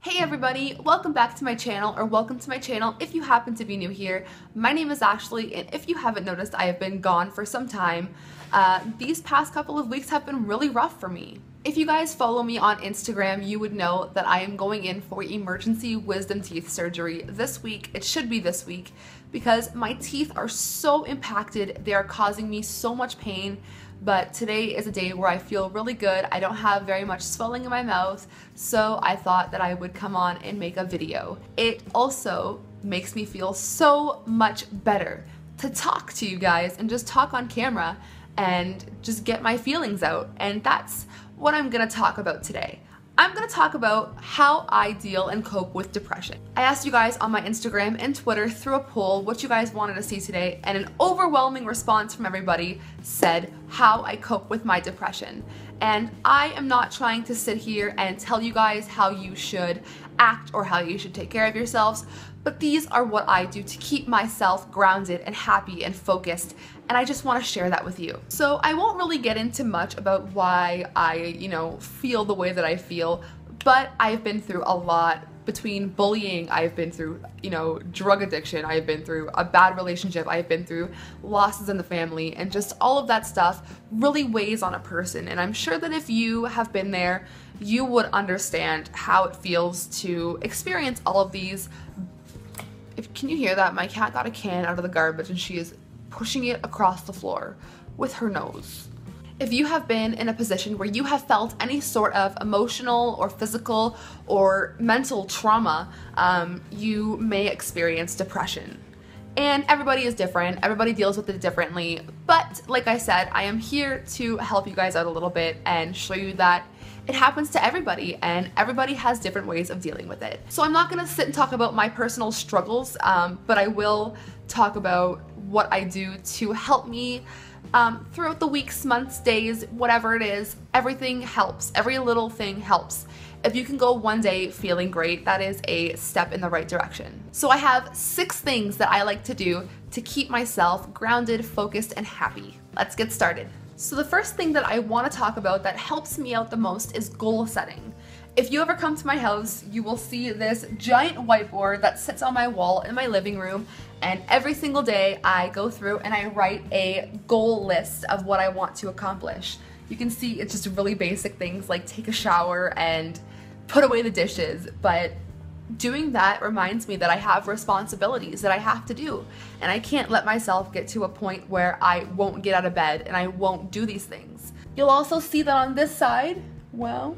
Hey everybody, welcome back to my channel, or welcome to my channel if you happen to be new here. My name is Ashley, and if you haven't noticed, I have been gone for some time. These past couple of weeks have been really rough for me. If you guys follow me on Instagram, you would know that I am going in for emergency wisdom teeth surgery this week. It should be this week because my teeth are so impacted. They are causing me so much pain. But today is a day where I feel really good. I don't have very much swelling in my mouth, so I thought that I would come on and make a video. It also makes me feel so much better to talk to you guys and just talk on camera and just get my feelings out. And that's what I'm gonna talk about today. I'm gonna talk about how I deal and cope with depression. I asked you guys on my Instagram and Twitter through a poll what you guys wanted to see today, and an overwhelming response from everybody said how I cope with my depression. And I am not trying to sit here and tell you guys how you should act or how you should take care of yourselves, but these are what I do to keep myself grounded and happy and focused, and I just want to share that with you. So I won't really get into much about why I, feel the way that I feel, but I've been through a lot. Between bullying, I've been through, drug addiction, I've been through a bad relationship, I've been through losses in the family, and just all of that stuff really weighs on a person. And I'm sure that if you have been there, you would understand how it feels to experience all of these. Can you hear that? My cat got a can out of the garbage and she is pushing it across the floor with her nose. If you have been in a position where you have felt any sort of emotional or physical or mental trauma, you may experience depression. And everybody is different, everybody deals with it differently, but like I said, I am here to help you guys out a little bit and show you that it happens to everybody and everybody has different ways of dealing with it. So I'm not gonna sit and talk about my personal struggles, but I will talk about what I do to help me throughout the weeks, months, days, whatever it is. Everything helps. Every little thing helps. If you can go one day feeling great, that is a step in the right direction. So I have 6 things that I like to do to keep myself grounded, focused, and happy. Let's get started. So the first thing that I want to talk about that helps me out the most is goal setting. If you ever come to my house, you will see this giant whiteboard that sits on my wall in my living room, and every single day I go through and I write a goal list of what I want to accomplish. You can see it's just really basic things like take a shower and put away the dishes, but doing that reminds me that I have responsibilities that I have to do, and I can't let myself get to a point where I won't get out of bed and I won't do these things. You'll also see that on this side, well,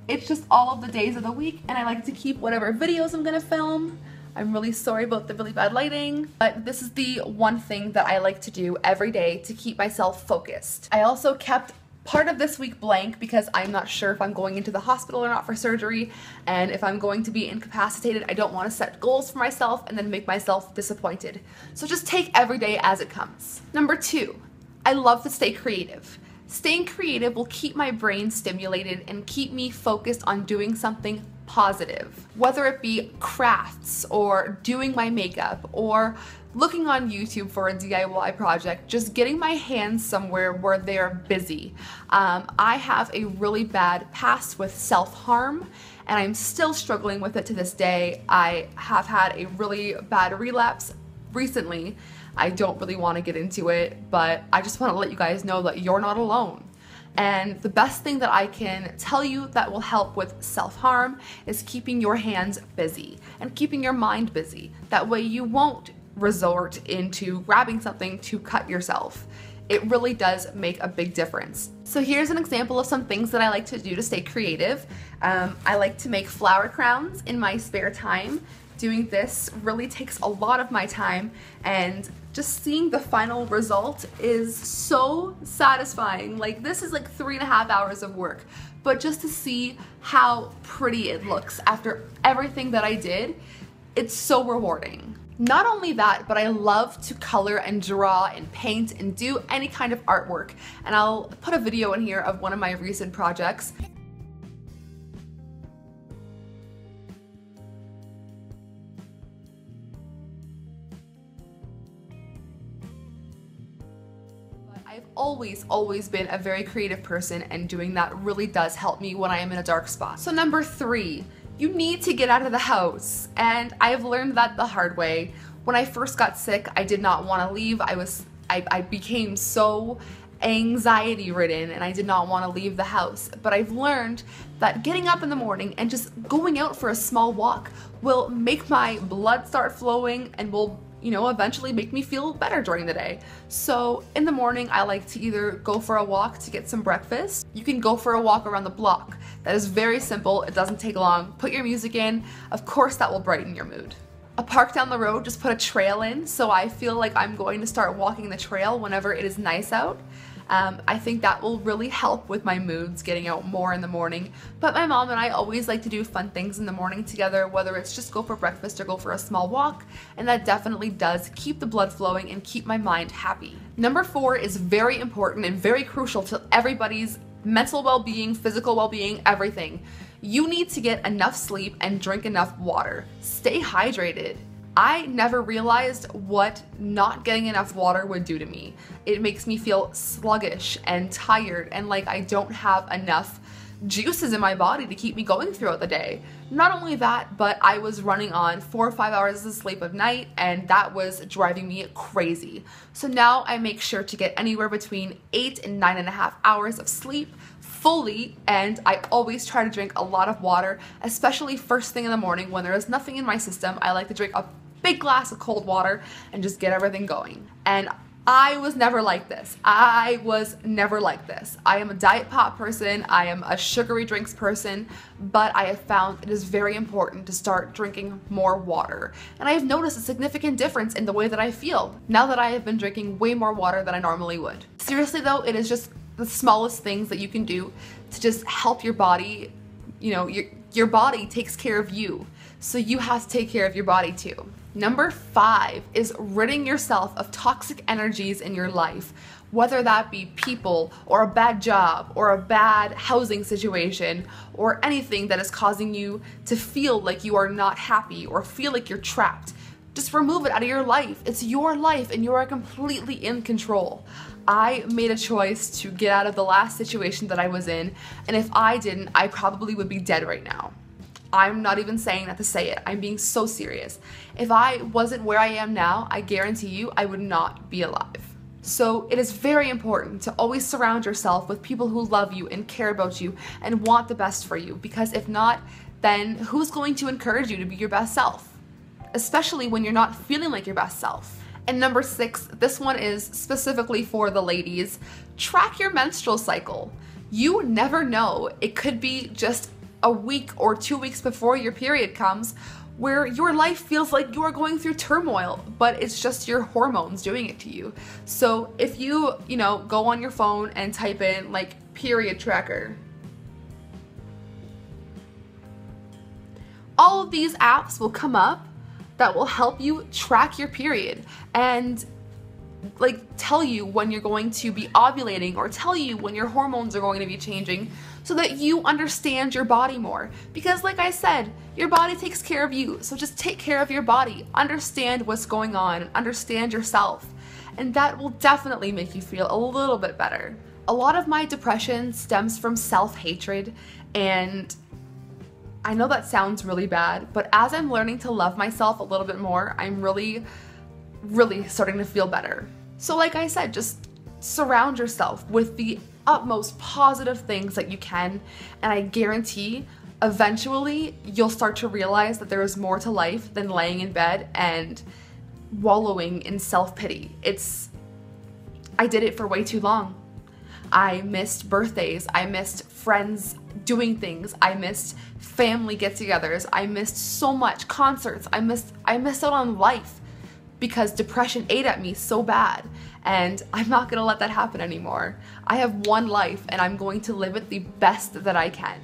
it's just all of the days of the week, and I like to keep whatever videos I'm gonna film. I'm really sorry about the really bad lighting, but this is the one thing that I like to do every day to keep myself focused. I also kept part of this week blank because I'm not sure if I'm going into the hospital or not for surgery, and if I'm going to be incapacitated, I don't want to set goals for myself and then make myself disappointed. So just take every day as it comes. Number 2, I love to stay creative. Staying creative will keep my brain stimulated and keep me focused on doing something positive, whether it be crafts or doing my makeup or looking on YouTube for a DIY project, just getting my hands somewhere where they're busy. I have a really bad past with self-harm, and I'm still struggling with it to this day. I have had a really bad relapse recently. I don't really want to get into it, but I just want to let you guys know that you're not alone. And the best thing that I can tell you that will help with self-harm is keeping your hands busy and keeping your mind busy. That way you won't resort into grabbing something to cut yourself. It really does make a big difference. So here's an example of some things that I like to do to stay creative. I like to make flower crowns in my spare time. Doing this really takes a lot of my time, and just seeing the final result is so satisfying. Like, this is like 3.5 hours of work, but just to see how pretty it looks after everything that I did, it's so rewarding. Not only that, but I love to color and draw and paint and do any kind of artwork, and I'll put a video in here of one of my recent projects. I I've always been a very creative person, and doing that really does help me when I am in a dark spot. So number 3, you need to get out of the house. And I've learned that the hard way. When I first got sick, I did not want to leave. I became so anxiety ridden and I did not want to leave the house. But I've learned that getting up in the morning and just going out for a small walk will make my blood start flowing and will, you know, eventually make me feel better during the day. So in the morning, I like to either go for a walk to get some breakfast. You can go for a walk around the block. That is very simple. It doesn't take long. Put your music in. Of course, that will brighten your mood. A park down the road, just put a trail in so I feel like I'm going to start walking the trail whenever it is nice out. I think that will really help with my moods, getting out more in the morning. But my mom and I always like to do fun things in the morning together, whether it's just go for breakfast or go for a small walk, and that definitely does keep the blood flowing and keep my mind happy. Number 4 is very important and very crucial to everybody's mental well-being, physical well-being, everything. You need to get enough sleep and drink enough water. Stay hydrated. I never realized what not getting enough water would do to me. It makes me feel sluggish and tired and like I don't have enough juices in my body to keep me going throughout the day. Not only that, but I was running on 4 or 5 hours of sleep a night, and that was driving me crazy. So now I make sure to get anywhere between 8 and 9.5 hours of sleep fully, and I always try to drink a lot of water, especially first thing in the morning when there is nothing in my system. I like to drink a big glass of cold water and just get everything going. And I was never like this. I am a diet pop person. I am a sugary drinks person, but I have found it is very important to start drinking more water. And I have noticed a significant difference in the way that I feel now that I have been drinking way more water than I normally would. Seriously though, it is just the smallest things that you can do to just help your body. You know, your body takes care of you, so you have to take care of your body too. Number 5 is ridding yourself of toxic energies in your life, whether that be people or a bad job or a bad housing situation or anything that is causing you to feel like you are not happy or feel like you're trapped. Just remove it out of your life. It's your life and you are completely in control. I made a choice to get out of the last situation that I was in, and if I didn't, I probably would be dead right now. I'm not even saying that to say it. I'm being so serious. If I wasn't where I am now, I guarantee you I would not be alive. So it is very important to always surround yourself with people who love you and care about you and want the best for you, because if not, then who's going to encourage you to be your best self? Especially when you're not feeling like your best self. And number 6, this one is specifically for the ladies. Track your menstrual cycle. You never know. It could be just a week or 2 weeks before your period comes where your life feels like you are going through turmoil, but it's just your hormones doing it to you. So if you go on your phone and type in like period tracker, all of these apps will come up that will help you track your period and like tell you when you're going to be ovulating or tell you when your hormones are going to be changing, so that you understand your body more. Because like I said, your body takes care of you, so just take care of your body, understand what's going on, understand yourself, and that will definitely make you feel a little bit better. A lot of my depression stems from self-hatred, and I know that sounds really bad, but as I'm learning to love myself a little bit more, I'm really starting to feel better. So like I said, just surround yourself with the utmost positive things that you can, and I guarantee eventually you'll start to realize that there is more to life than laying in bed and wallowing in self-pity. I did it for way too long. I missed birthdays, I missed friends doing things, I missed family get-togethers, I missed so much, concerts, I missed out on life because depression ate at me so bad, and I'm not gonna let that happen anymore. I have one life and I'm going to live it the best that I can.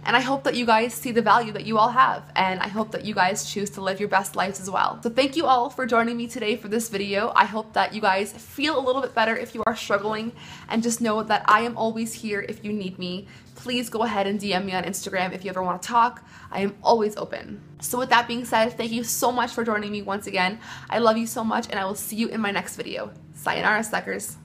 And I hope that you guys see the value that you all have, and I hope that you guys choose to live your best lives as well. So thank you all for joining me today for this video. I hope that you guys feel a little bit better if you are struggling, and just know that I am always here if you need me. Please go ahead and DM me on Instagram if you ever want to talk. I am always open. So with that being said, thank you so much for joining me once again. I love you so much, and I will see you in my next video. Sayonara, suckers.